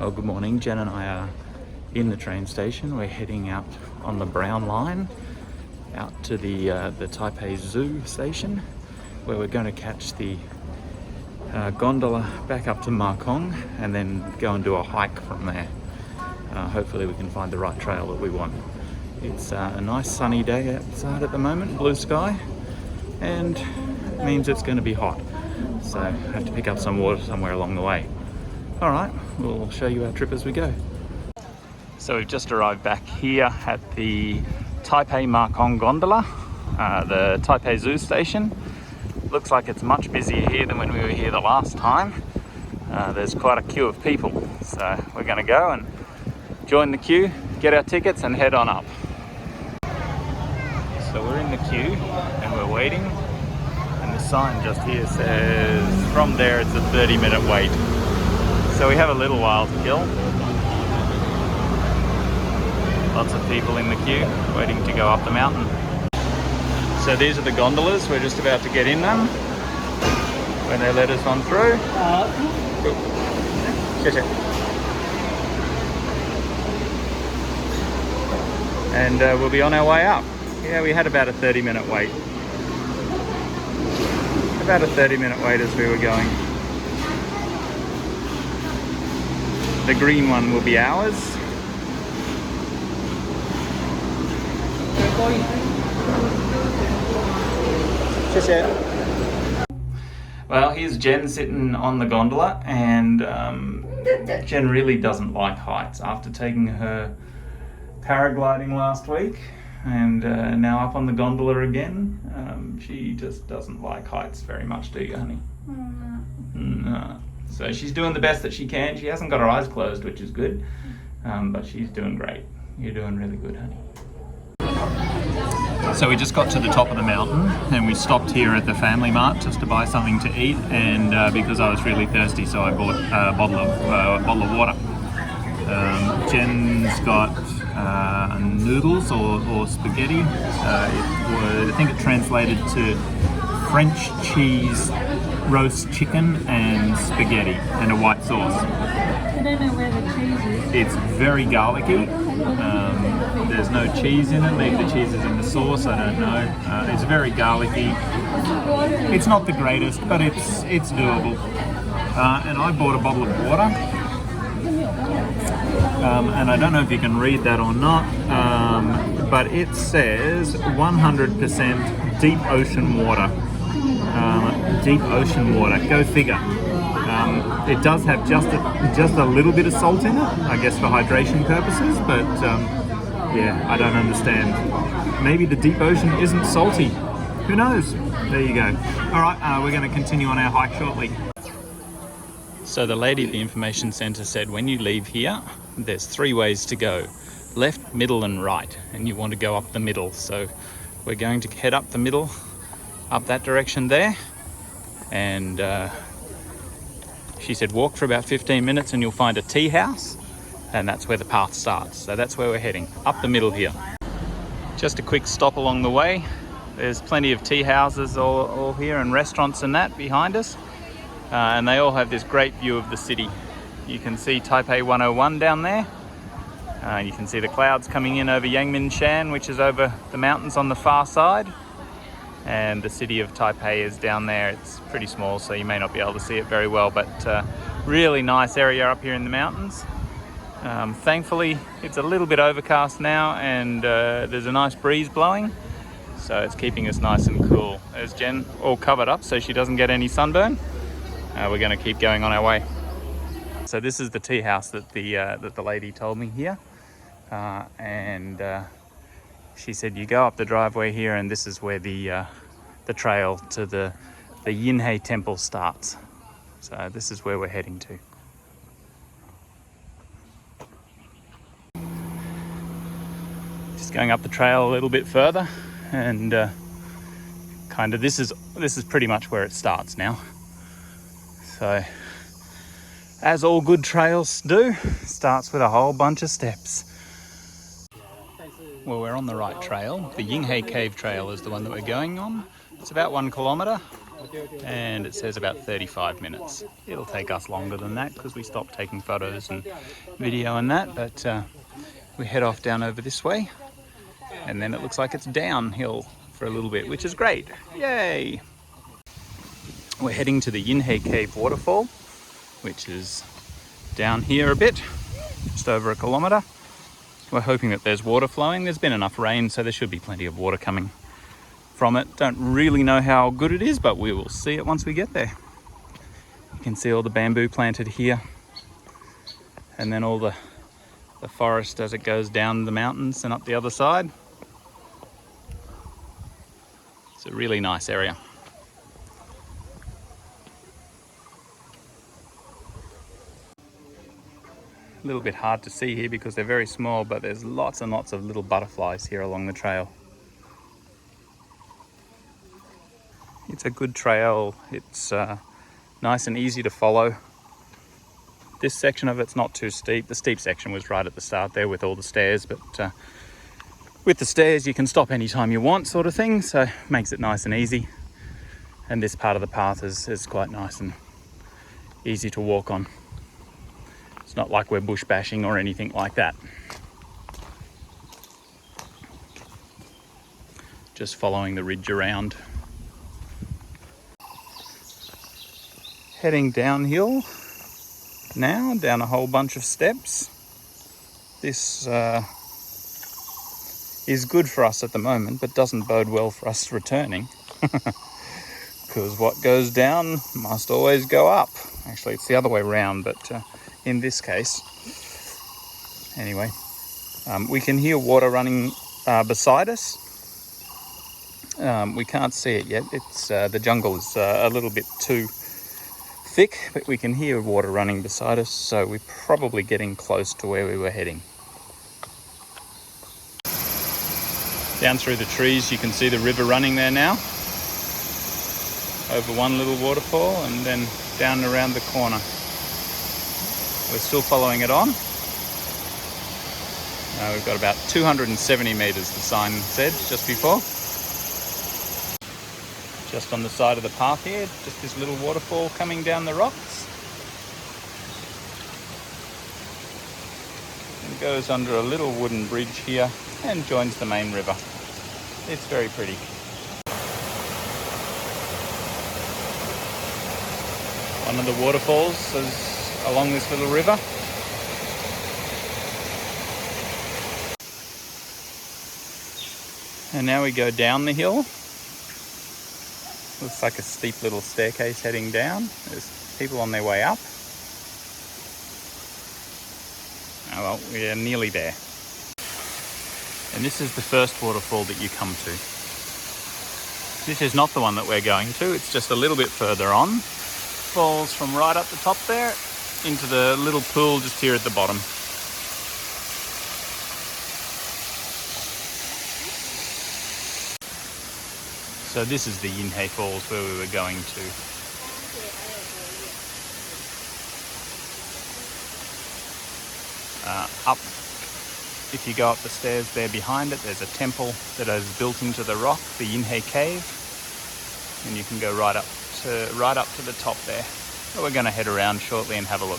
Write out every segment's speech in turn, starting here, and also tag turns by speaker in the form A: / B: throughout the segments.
A: Well, good morning. Jen and I are in the train station. We're heading out on the Brown Line out to the Taipei Zoo station, where we're going to catch the gondola back up to Makong and then go and do a hike from there. Hopefully we can find the right trail that we want. It's a nice sunny day outside at the moment, blue sky, and it means it's going to be hot. So I have to pick up some water somewhere along the way. All right, we'll show you our trip as we go. So we've just arrived back here at the Taipei Makong gondola, the Taipei Zoo station. Looks like it's much busier here than when we were here the last time. There's quite a queue of people, so we're going to go and join the queue, get our tickets and head on up. So we're in the queue and we're waiting, and the sign just here says from there it's a 30-minute wait. So we have a little while to kill. Lots of people in the queue waiting to go up the mountain. So these are the gondolas. We're just about to get in them when they let us on through. And we'll be on our way up. Yeah, we had about a 30-minute wait. About a 30-minute wait as we were going. The green one will be ours. Well, here's Jen sitting on the gondola, and Jen really doesn't like heights. After taking her paragliding last week and now up on the gondola again, she just doesn't like heights very much, do you, honey? No. So she's doing the best that she can. She hasn't got her eyes closed, which is good, but she's doing great. You're doing really good, honey. So we just got to the top of the mountain and we stopped here at the Family Mart just to buy something to eat, and because I was really thirsty, so I bought a bottle of water. Jen's got noodles or spaghetti. I think it translated to French cheese roast chicken and spaghetti and a white sauce.
B: I don't know where the cheese is.
A: It's very garlicky. There's no cheese in it. Maybe the cheese is in the sauce, I don't know. It's very garlicky. It's not the greatest, but it's doable. And I bought a bottle of water. And I don't know if you can read that or not, but it says 100% deep ocean water. Deep ocean water, go figure. It does have just a little bit of salt in it, I guess for hydration purposes, but yeah, I don't understand. Maybe the deep ocean isn't salty. Who knows? There you go. All right, we're going to continue on our hike shortly. So the lady at the information centre said when you leave here, there's 3 ways to go: left, middle and right, and you want to go up the middle. So we're going to head up the middle, up that direction there, and she said walk for about 15 minutes and you'll find a tea house, and that's where the path starts. So that's where we're heading, up the middle here. Just a quick stop along the way. There's plenty of tea houses all here and restaurants and that behind us, and they all have this great view of the city. You can see Taipei 101 down there. You can see the clouds coming in over Yangmingshan, which is over the mountains on the far side. And the city of Taipei is down there. It's pretty small, so you may not be able to see it very well, but really nice area up here in the mountains. Thankfully, it's a little bit overcast now, and there's a nice breeze blowing, so it's keeping us nice and cool. There's Jen all covered up so she doesn't get any sunburn. We're going to keep going on our way. So this is the tea house that the lady told me here, and she said you go up the driveway here, and this is where the trail to the Yinhe temple starts. So this is where we're heading to. Just going up the trail a little bit further, and kind of this is pretty much where it starts now. So as all good trails do, starts with a whole bunch of steps. Well, we're on the right trail. The Yinhe Cave Trail is the one that we're going on. It's about 1 kilometre, and it says about 35 minutes. It'll take us longer than that because we stopped taking photos and video and that, but we head off down over this way, and then it looks like it's downhill for a little bit, which is great. Yay! We're heading to the Yinhe Cave waterfall, which is down here a bit, just over a kilometre. We're hoping that there's water flowing. There's been enough rain, so there should be plenty of water coming from it. Don't really know how good it is, but we will see it once we get there. You can see all the bamboo planted here, and then all the forest as it goes down the mountains and up the other side. It's a really nice area. A little bit hard to see here because they're very small, but there's lots and lots of little butterflies here along the trail. It's a good trail. It's nice and easy to follow. This section of it's not too steep. The steep section was right at the start there with all the stairs, but with the stairs you can stop anytime you want, sort of thing, so it makes it nice and easy. And this part of the path is quite nice and easy to walk on. It's not like we're bush bashing or anything like that. Just following the ridge around. Heading downhill now, down a whole bunch of steps. This is good for us at the moment, but doesn't bode well for us returning. Because what goes down must always go up. Actually, it's the other way around, but in this case, anyway, we can hear water running beside us. We can't see it yet. It's the jungle is a little bit too thick, but we can hear water running beside us, so we're probably getting close to where we were heading. Down through the trees you can see the river running there now, over one little waterfall and then down around the corner. We're still following it on. We've got about 270 metres, the sign said just before. Just on the side of the path here, just this little waterfall coming down the rocks. It goes under a little wooden bridge here and joins the main river. It's very pretty. One of the waterfalls is along this little river. And now we go down the hill. Looks like a steep little staircase heading down. There's people on their way up. Oh well, we're nearly there. And this is the first waterfall that you come to. This is not the one that we're going to, it's just a little bit further on. Falls from right up the top there into the little pool just here at the bottom. So this is the Yinhe Falls where we were going to. Up, if you go up the stairs there behind it, there's a temple that is built into the rock, the Yinhe Cave, and you can go right up to the top there. So we're going to head around shortly and have a look.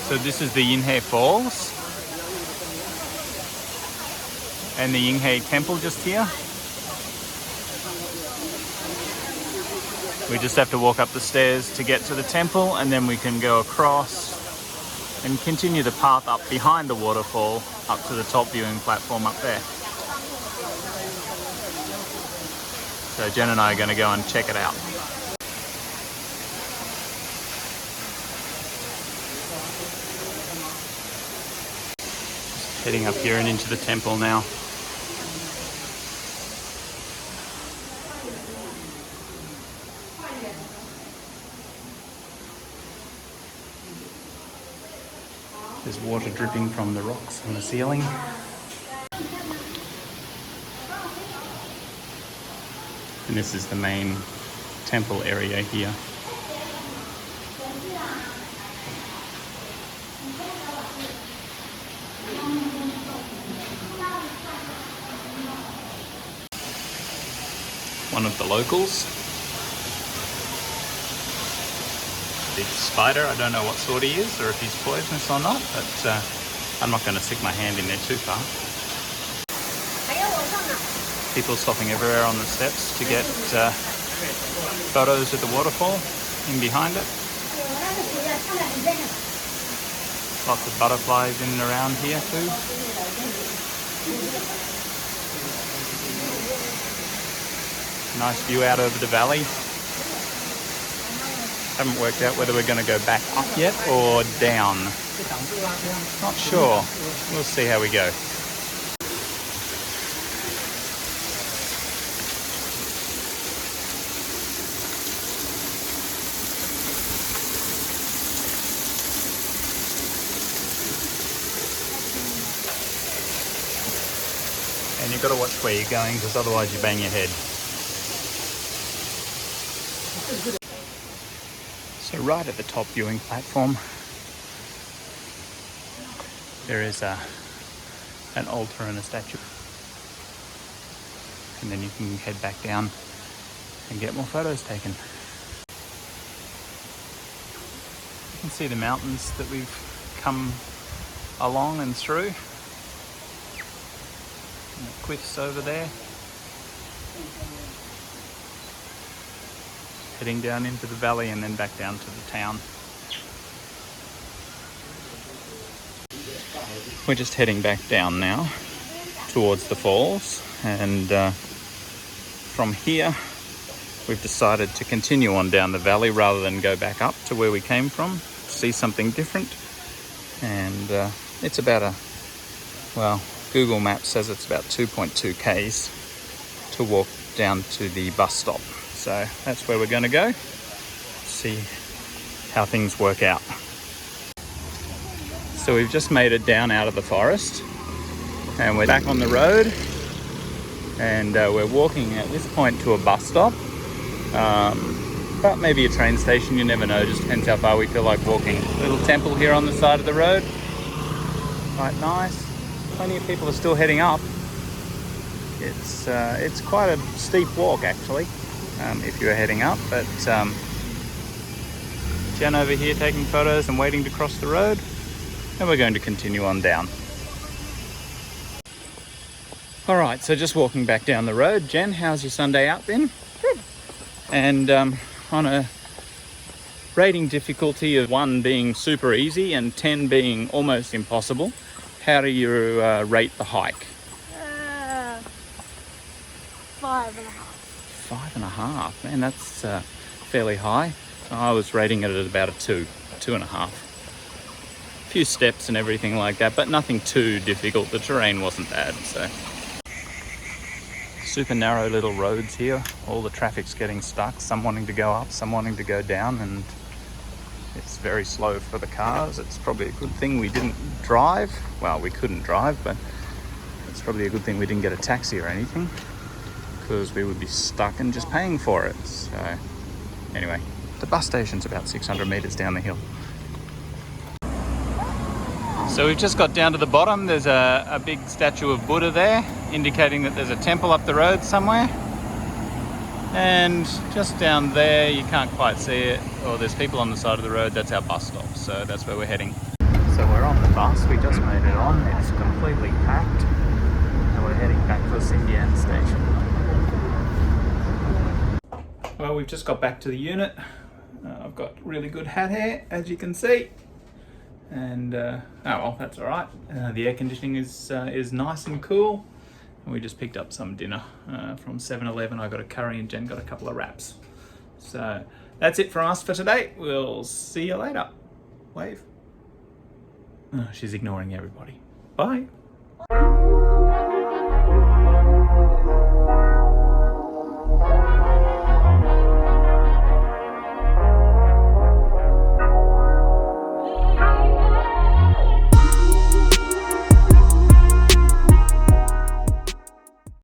A: So this is the Yinhe Falls and the Yinhe Temple just here. We just have to walk up the stairs to get to the temple, and then we can go across and continue the path up behind the waterfall up to the top viewing platform up there. So Jen and I are going to go and check it out. Heading up here and into the temple now. There's water dripping from the rocks on the ceiling. And this is the main temple area here. one of the locals. Big spider. I don't know what sort he is or if he's poisonous or not, but I'm not going to stick my hand in there too far. People stopping everywhere on the steps to get photos of the waterfall in behind it. Lots of butterflies in and around here too. Nice view out over the valley. Haven't worked out whether we're going to go back up yet or down. Not sure. We'll see how we go. And you've got to watch where you're going, because otherwise you bang your head. So right at the top viewing platform, there is an altar and a statue. And then you can head back down and get more photos taken. You can see the mountains that we've come along and through. And the cliffs over there. Heading down into the valley and then back down to the town. We're just heading back down now towards the falls, and from here we've decided to continue on down the valley rather than go back up to where we came from, see something different. And it's about Google Maps says it's about 2.2 k's to walk down to the bus stop. So that's where we're going to go, see how things work out. So we've just made it down out of the forest and we're back on the road, and we're walking at this point to a bus stop, but maybe a train station, you never know, just depends how far we feel like walking. Little temple here on the side of the road, quite nice. Plenty of people are still heading up. It's quite a steep walk actually. If you're heading up, but Jen over here taking photos and waiting to cross the road, and we're going to continue on down. Alright, so just walking back down the road. Jen, how's your Sunday out been?
B: Good.
A: And on a rating difficulty of 1 being super easy and 10 being almost impossible, how do you rate the hike?
B: 5.5.
A: 5.5, man, that's fairly high. I was rating it at about a 2.5. A few steps and everything like that, but nothing too difficult. The terrain wasn't bad, so. Super narrow little roads here. All the traffic's getting stuck, some wanting to go up, some wanting to go down, and it's very slow for the cars. It's probably a good thing we didn't drive. Well, we couldn't drive, but it's probably a good thing we didn't get a taxi or anything, because we would be stuck and just paying for it. So anyway, the bus station's about 600 meters down the hill. So we've just got down to the bottom. There's a big statue of Buddha there, indicating that there's a temple up the road somewhere. And just down there, you can't quite see it, or there's people on the side of the road. That's our bus stop, so that's where we're heading. So we're on the bus, we just made it on. It's completely packed, and we're heading back to Xindian station. Well, we've just got back to the unit. I've got really good hat hair, as you can see. And, oh well, that's all right. The air conditioning is nice and cool. And we just picked up some dinner from 7-Eleven. I got a curry and Jen got a couple of wraps. So that's it from us for today. We'll see you later. Wave. Oh, she's ignoring everybody. Bye.